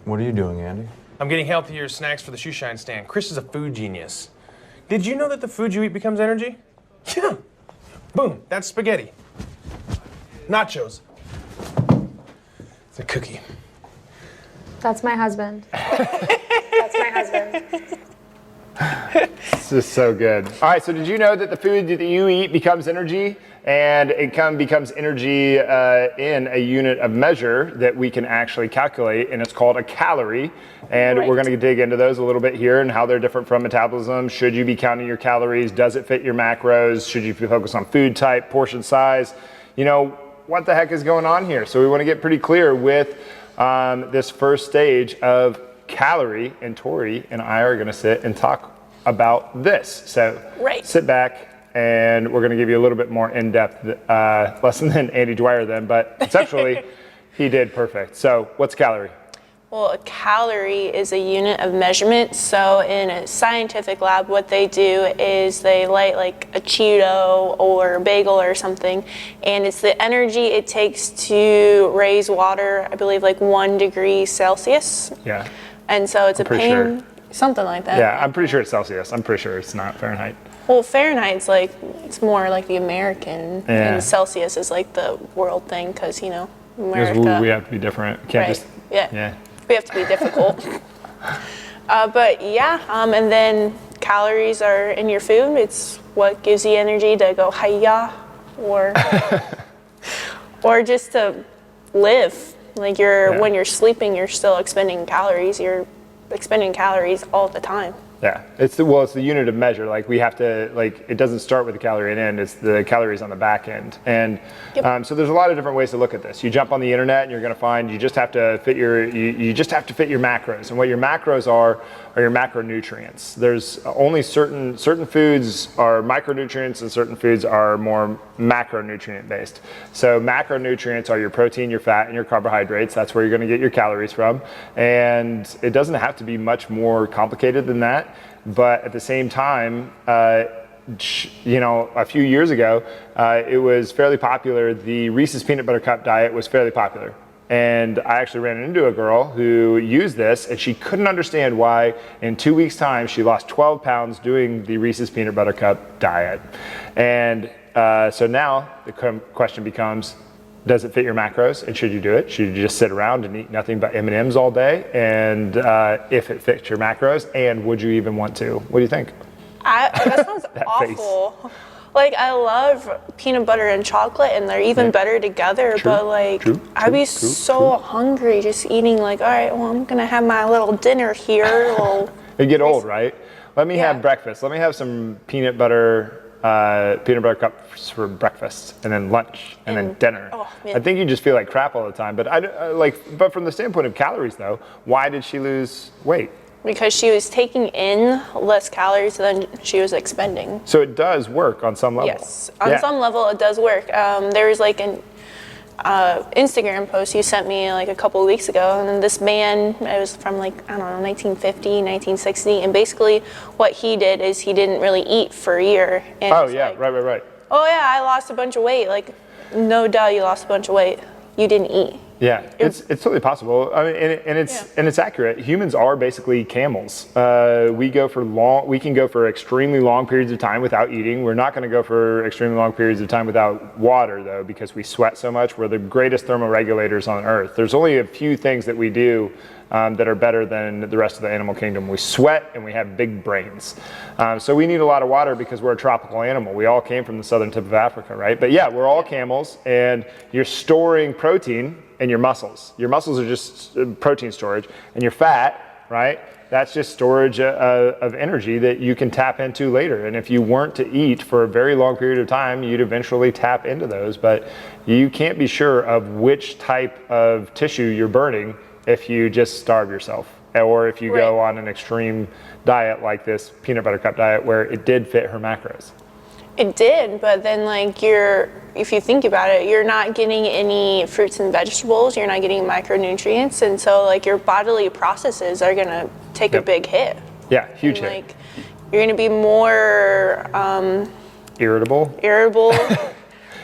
What are you doing, Andy? I'm getting healthier snacks for the shoe shine stand. Chris is a food genius. Did you know that the food you eat becomes energy? Yeah. Boom, that's spaghetti. Nachos. It's a cookie. That's my husband. That's my husband. This is so good. All right, so did you know that the food that you eat becomes energy? And it becomes energy in a unit of measure that we can actually calculate, and it's called a calorie. And we're going to dig into those a little bit here and how they're different from metabolism. Should you be counting your calories? Does it fit your macros? Should you focus on food type, portion size? You know, what the heck is going on here? So we want to get pretty clear with this first stage of calorie, and Tori and I are going to sit and talk about this. So sit back, and we're going to give you a little bit more in-depth lesson than Andy Dwyer then, but conceptually, he did perfect. So what's a calorie? Well, a calorie is a unit of measurement. So in a scientific lab, what they do is they light like a Cheeto or a bagel or something, and it's the energy it takes to raise water, I believe like 1 degree Celsius. Yeah. And so it's a pain, something like that. Yeah, I'm pretty sure it's Celsius. I'm pretty sure it's not Fahrenheit. Well, Fahrenheit's like, it's more like the American, and Celsius is like the world thing, because, you know, America. Because we have to be different. Can't just, yeah. We have to be difficult. But yeah, and then calories are in your food. It's what gives you energy to go hiya, or just to live. Like when you're sleeping, you're still expending calories. You're expending calories all the time. Yeah, it's the unit of measure. Like we have to, like, it doesn't start with the calorie end, it's the calories on the back end. And so there's a lot of different ways to look at this. You jump on the internet and you're going to find you just have to fit your macros. And what your macros are your macronutrients. There's only certain foods are micronutrients and certain foods are more macronutrient based. So macronutrients are your protein, your fat, and your carbohydrates. That's where you're going to get your calories from. And it doesn't have to be much more complicated than that. But at the same time, you know, a few years ago, it was fairly popular. The Reese's peanut butter cup diet was fairly popular. And I actually ran into a girl who used this, and she couldn't understand why in 2 weeks' time she lost 12 pounds doing the Reese's peanut butter cup diet. And so now the question becomes, does it fit your macros, and should you do it? Should you just sit around and eat nothing but M&Ms all day? And if it fits your macros, and would you even want to? What do you think? That sounds awful. Face. Like, I love peanut butter and chocolate, and they're even better together. But like, I'd be so hungry just eating. Like, all right, well, I'm gonna have my little dinner here. It get old, right? Let me have breakfast. Let me have some peanut butter cups for breakfast, and then lunch, and then dinner. I think you just feel like crap all the time. But but from the standpoint of calories, though, why did she lose weight? Because she was taking in less calories than she was expending. So it does work on some level. Yes, on some level it does work. There was like an Instagram post you sent me like a couple of weeks ago, and then this man, it was from like, I don't know, 1950, 1960, and basically what he did is he didn't really eat for a year. And right. Oh yeah, I lost a bunch of weight. Like, no duh, you lost a bunch of weight. You didn't eat. Yeah, it's totally possible. I mean, and it's accurate. Humans are basically camels. We can go for extremely long periods of time without eating. We're not going to go for extremely long periods of time without water, though, because we sweat so much. We're the greatest thermoregulators on Earth. There's only a few things that we do that are better than the rest of the animal kingdom. We sweat and we have big brains. So we need a lot of water because we're a tropical animal. We all came from the southern tip of Africa, right? But yeah, we're all camels, and you're storing protein in your muscles. Your muscles are just protein storage, and your fat, right? That's just storage of energy that you can tap into later. And if you weren't to eat for a very long period of time, you'd eventually tap into those. But you can't be sure of which type of tissue you're burning if you just starve yourself, or if you go on an extreme diet like this peanut butter cup diet where it did fit her macros. It did, but then like if you think about it, you're not getting any fruits and vegetables, you're not getting micronutrients, and so like your bodily processes are gonna take a big hit. Yeah, huge hit. Like, you're gonna be more irritable.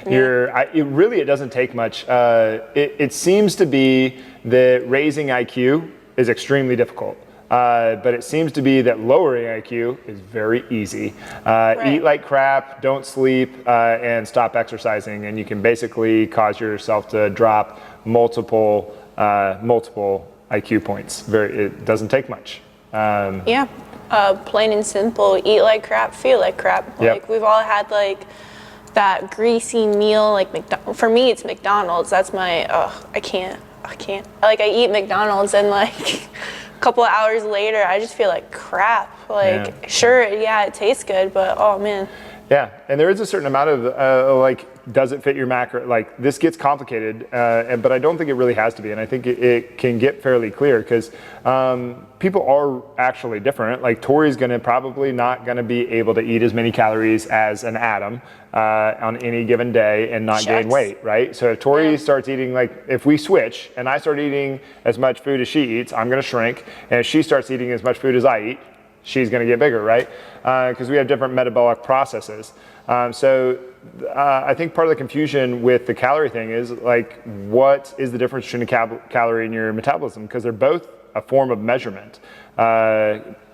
It doesn't take much. It seems to be that raising IQ is extremely difficult. But it seems to be that lowering IQ is very easy. Eat like crap, don't sleep, and stop exercising, and you can basically cause yourself to drop multiple IQ points. It doesn't take much. Plain and simple, eat like crap, feel like crap. Like we've all had like that greasy meal, like for me it's McDonald's. That's my, I can't. Like I eat McDonald's and like a couple of hours later I just feel like crap. Like sure, it tastes good, but oh man. Yeah, and there is a certain amount of like, does it fit your macro? Like this gets complicated, but I don't think it really has to be. And I think it can get fairly clear because people are actually different. Like Tori's probably not gonna be able to eat as many calories as an Adam on any given day and not gain weight, right? So if Tori starts eating, like if we switch and I start eating as much food as she eats, I'm gonna shrink. And if she starts eating as much food as I eat, she's going to get bigger, right? Because we have different metabolic processes. I think part of the confusion with the calorie thing is like, what is the difference between a calorie and your metabolism? Because they're both a form of measurement.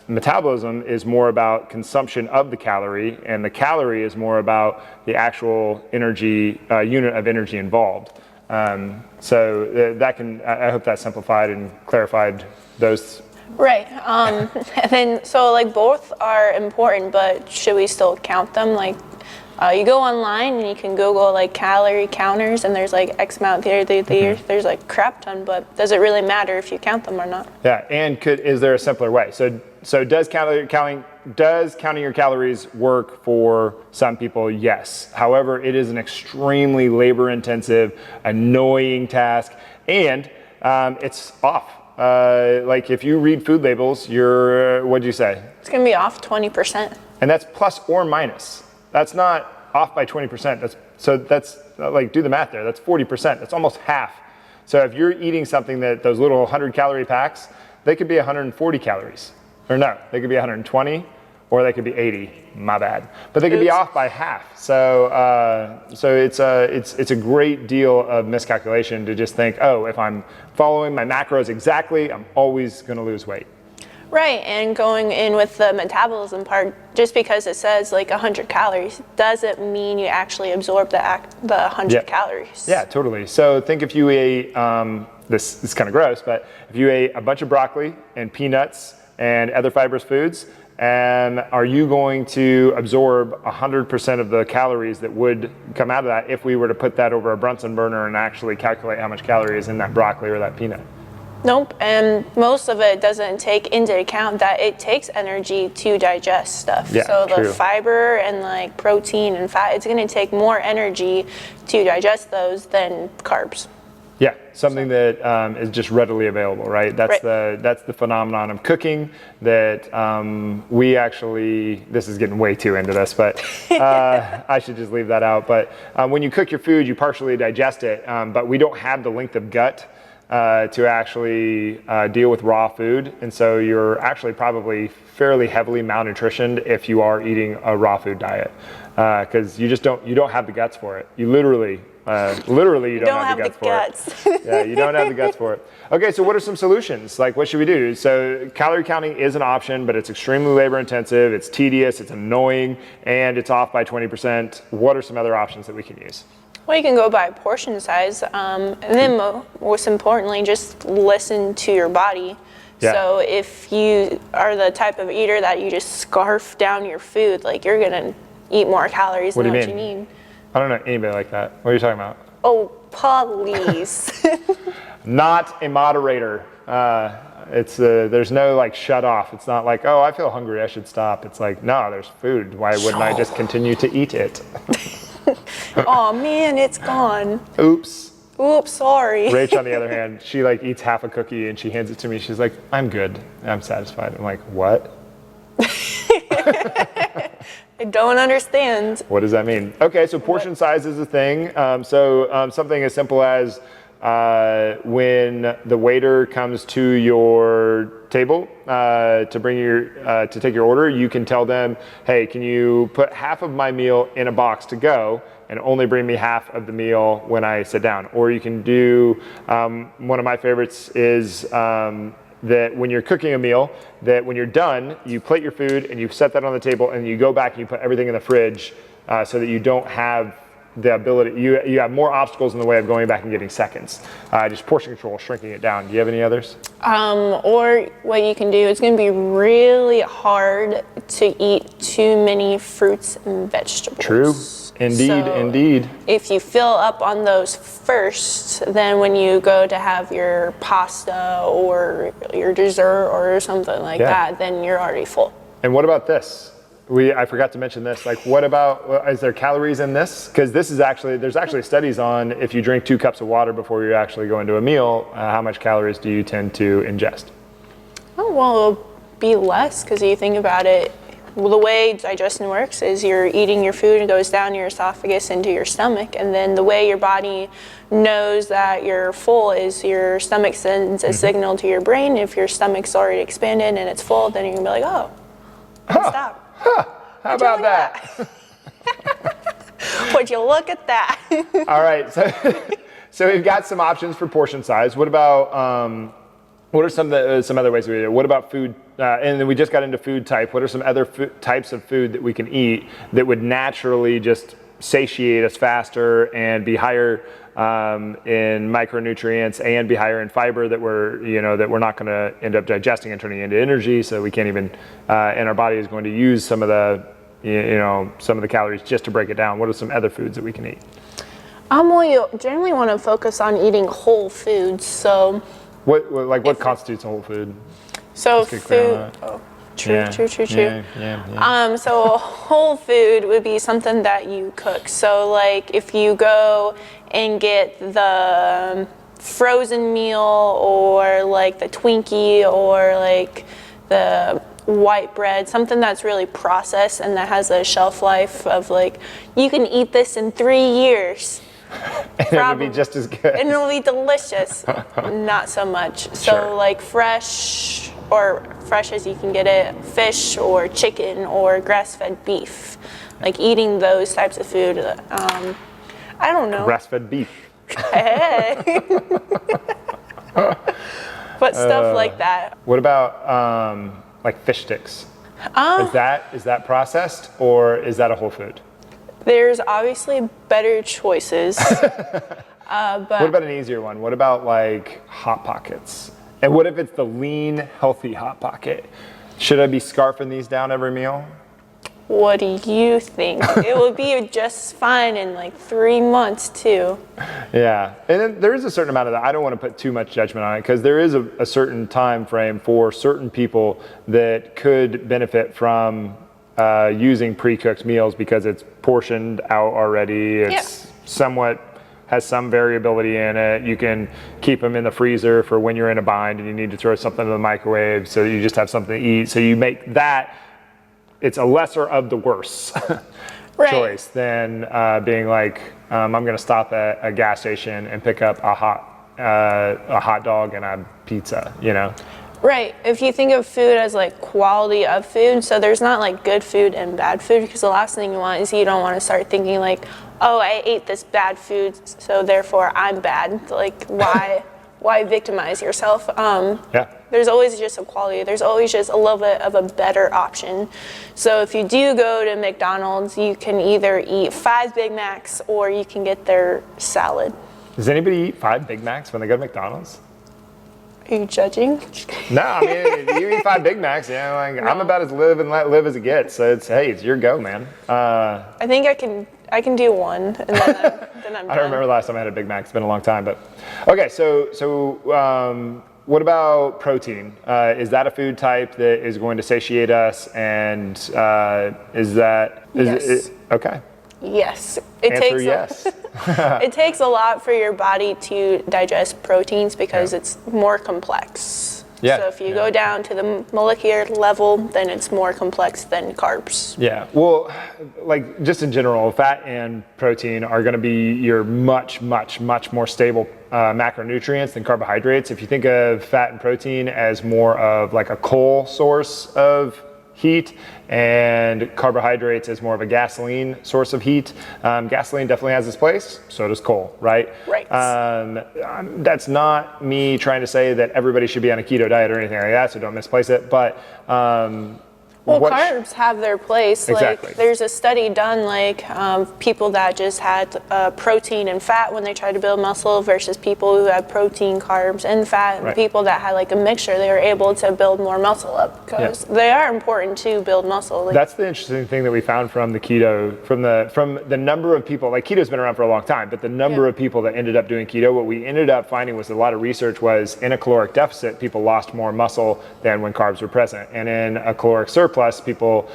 Metabolism is more about consumption of the calorie, and the calorie is more about the actual energy unit of energy involved. I hope that simplified and clarified those. Right. And then, so like both are important, but should we still count them? Like you go online and you can Google like calorie counters and there's like X amount there's like crap ton, but does it really matter if you count them or not? Yeah, and is there a simpler way? So does counting your calories work for some people? Yes. However, it is an extremely labor intensive, annoying task, and it's off. Like if you read food labels, what'd you say? It's gonna be off 20%. And that's plus or minus. That's not off by 20%. That's like, do the math there. That's 40%. That's almost half. So if you're eating something that those little 100 calorie packs, they could be 140 calories. Or no, they could be 120, or they could be 80. My bad. But they could be off by half. So it's a great deal of miscalculation to just think, oh, if I'm following my macros exactly, I'm always going to lose weight. Right, and going in with the metabolism part, just because it says like 100 calories doesn't mean you actually absorb the 100 calories. Yeah, totally. So think if you ate, this is kind of gross, but if you ate a bunch of broccoli and peanuts and other fibrous foods, and are you going to absorb 100% of the calories that would come out of that if we were to put that over a Bunsen burner and actually calculate how much calories in that broccoli or that peanut? Nope, and most of it doesn't take into account that it takes energy to digest stuff. Yeah, so the true. Fiber and like protein and fat, it's going to take more energy to digest those than carbs. Yeah, something that is just readily available, right? That's the phenomenon of cooking that we actually, this is getting way too into this, but I should just leave that out. But when you cook your food, you partially digest it, but we don't have the length of gut to actually deal with raw food. And so you're actually probably fairly heavily malnutritioned if you are eating a raw food diet, because you don't have the guts for it. You literally you don't have the guts for it. Yeah, you don't have the guts for it. Okay, so what are some solutions? Like, what should we do? So calorie counting is an option, but it's extremely labor intensive, it's tedious, it's annoying, and it's off by 20%. What are some other options that we can use? Well, you can go by portion size, and then most importantly, just listen to your body. Yeah. So if you are the type of eater that you just scarf down your food, like you're gonna eat more calories than what you need. I don't know anybody like that. What are you talking about? Oh, please. Not a moderator. There's no like shut off. It's not like, oh, I feel hungry, I should stop. It's like, no, there's food. Why wouldn't I just continue to eat it? Oh man, it's gone. Oops, sorry. Rach, on the other hand, she like eats half a cookie and she hands it to me. She's like, I'm good. I'm satisfied. I'm like, what? I don't understand. What does that mean? Okay, so portion size is a thing. Something as simple as when the waiter comes to your table to take your order, you can tell them, hey, can you put half of my meal in a box to go and only bring me half of the meal when I sit down? Or you can do, one of my favorites is that when you're cooking a meal, that when you're done, you plate your food and you set that on the table and you go back and you put everything in the fridge so that you don't have the ability, you have more obstacles in the way of going back and getting seconds. Just portion control, shrinking it down. Do you have any others? Or what you can do, it's going to be really hard to eat too many fruits and vegetables. True. Indeed, So indeed. if you fill up on those first, then when you go to have your pasta or your dessert or something like that, then you're already full. And what about this? I forgot to mention this. Like, what about, is there calories in this? Because there's actually studies on if you drink 2 cups of water before you actually go into a meal, how much calories do you tend to ingest? Oh, well, it'll be less because you think about it. Well, the way digestion works is you're eating your food and it goes down your esophagus into your stomach, and then the way your body knows that you're full is your stomach sends a signal to your brain. If your stomach's already expanded and it's full, then you're gonna be like, oh, stop. How about that? Would you look at that? All right, so we've got some options for portion size. What about, what are some other ways we do it? What about food? And then we just got into food type. What are some other types of food that we can eat that would naturally just satiate us faster and be higher in micronutrients and be higher in fiber that we're not going to end up digesting and turning into energy, so we can't even, and our body is going to use some of the calories just to break it down. What are some other foods that we can eat? Well, you generally want to focus on eating whole foods. So, what constitutes a whole food? So food. Oh, true. Yeah. So a whole food would be something that you cook. So like if you go and get the frozen meal or like the Twinkie or like the white bread, something that's really processed and that has a shelf life of like, you can eat this in 3 years. And it'll be just as good. And it'll be delicious. Not so much. So like fresh as you can get it, fish or chicken or grass-fed beef. Like eating those types of food. I don't know. Grass-fed beef. Hey. But stuff like that. What about like fish sticks? Is that processed or is that a whole food? There's obviously better choices. But what about an easier one? What about like Hot Pockets? And what if it's the lean, healthy Hot Pocket? Should I be scarfing these down every meal? What do you think? It will be just fine in like 3 months too. Yeah, and then there is a certain amount of that. I don't want to put too much judgment on it because there is a certain time frame for certain people that could benefit from using pre-cooked meals because it's portioned out already. It's somewhat has some variability in it. You can keep them in the freezer for when you're in a bind and you need to throw something in the microwave so you just have something to eat. So you make that, it's a lesser of the worse choice than being like, I'm gonna stop at a gas station and pick up a hot dog and a pizza, Right. If you think of food as like quality of food, so there's not like good food and bad food, because the last thing you want is you don't want to start thinking like, oh, I ate this bad food, so therefore I'm bad. Like, why victimize yourself? There's always just a quality. There's always just a little bit of a better option. So if you do go to McDonald's, you can either eat 5 Big Macs or you can get their salad. Does anybody eat 5 Big Macs when they go to McDonald's? Are you judging? No, I mean, you eat 5 Big Macs, I'm about as live and let live as it gets. So it's your go, man. I think I can do 1, and then I'm done. I don't remember the last time I had a Big Mac. It's been a long time, but okay. So what about protein? Is that a food type that is going to satiate us? And Yes. Okay? Yes. Yes. It takes a lot for your body to digest proteins because it's more complex. Yeah. So if you go down to the molecular level, then it's more complex than carbs. Yeah. Well, like just in general, fat and protein are going to be your much more stable macronutrients than carbohydrates. If you think of fat and protein as more of like a coal source of heat, and carbohydrates as more of a gasoline source of heat. Gasoline definitely has its place, so does coal, right? Right. That's not me trying to say that everybody should be on a keto diet or anything like that, so don't misplace it, but well, carbs have their place. Exactly. Like, there's a study done, like people that just had protein and fat when they tried to build muscle versus people who had protein, carbs, and fat. And people that had like a mixture, they were able to build more muscle up because they are important to build muscle. Like, that's the interesting thing that we found from the keto, from the number of people. Like, keto's been around for a long time, but the number of people that ended up doing keto, what we ended up finding was a lot of research was in a caloric deficit, people lost more muscle than when carbs were present, and in a caloric surplus, people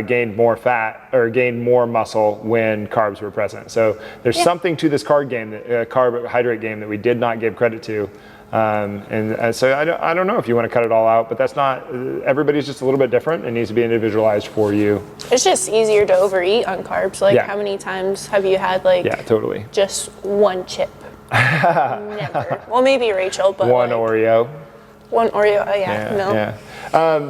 gained more fat or gained more muscle when carbs were present. So there's something to this carbohydrate game that we did not give credit to. And so I don't know if you want to cut it all out, but that's not, everybody's just a little bit different. It needs to be individualized for you. It's just easier to overeat on carbs. Like, how many times have you had like totally. just one chip? Never. Well, maybe Rachel, but one Oreo. One Oreo, no.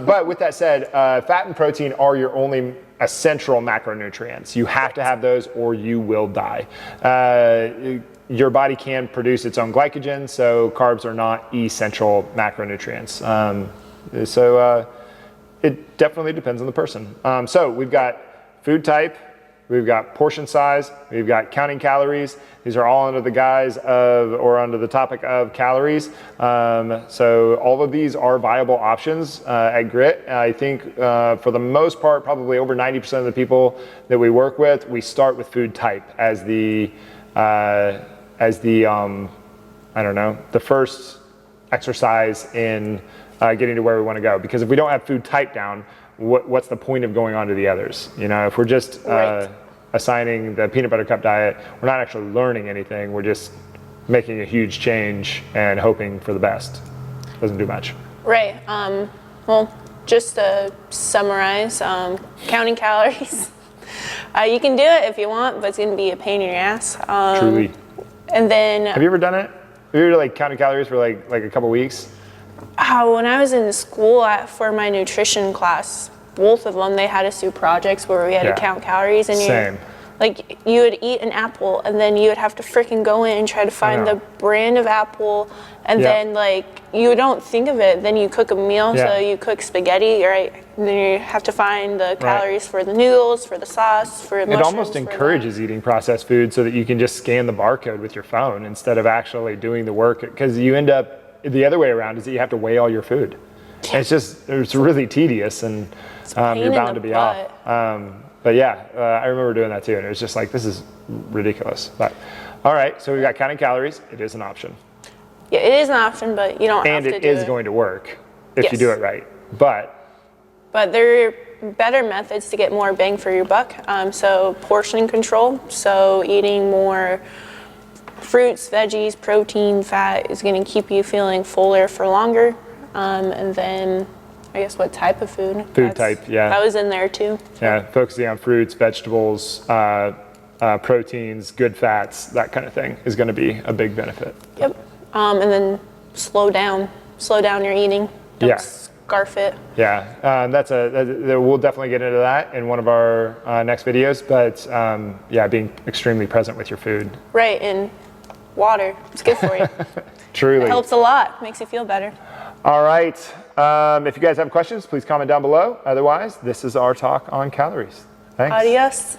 But with that said, fat and protein are your only essential macronutrients. You have to have those or you will die. Your body can produce its own glycogen, so carbs are not essential macronutrients. So it definitely depends on the person. So we've got food type, we've got portion size, we've got counting calories. These are all under the guise of, or under the topic of calories. So all of these are viable options at Grit. I think for the most part, probably over 90% of the people that we work with, we start with food type as the I don't know, the first exercise in getting to where we want to go. Because if we don't have food type down, what's the point of going on to the others? You know, if we're just assigning the peanut butter cup diet, we're not actually learning anything. We're just making a huge change and hoping for the best. Doesn't do much. Right. Well, just to summarize, counting calories. You can do it if you want, but it's going to be a pain in your ass. Truly. And then, have you ever done it? Have you ever like counted calories for like a couple weeks? When I was in school for my nutrition class, both of them, they had us do projects where we had to count calories. And you would eat an apple and then you would have to freaking go in and try to find the brand of apple. And then like, you don't think of it. Then you cook a meal, so you cook spaghetti, right? And then you have to find the calories for the noodles, for the sauce, for mushrooms. It almost encourages eating processed food so that you can just scan the barcode with your phone instead of actually doing the work. Because you end up, the other way around is that you have to weigh all your food. And it's really tedious and you're bound to be off. But I remember doing that too. And it was just like, this is ridiculous. But all right, so we've got counting calories. It is an option. Yeah, it is an option, but you don't have to do it. And it is going to work if you do it right. But there are better methods to get more bang for your buck. So portion control. So eating more fruits, veggies, protein, fat is going to keep you feeling fuller for longer. And then I guess what type of food? Food type, That was in there too. Yeah, focusing on fruits, vegetables, proteins, good fats, that kind of thing is going to be a big benefit. Yep. And then slow down your eating. Don't scarf it. Yeah, we'll definitely get into that in one of our next videos. But being extremely present with your food. Right, and water. It's good for you. Truly. It helps a lot. Makes you feel better. All right. If you guys have questions, please comment down below. Otherwise, this is our talk on calories. Thanks. Adios.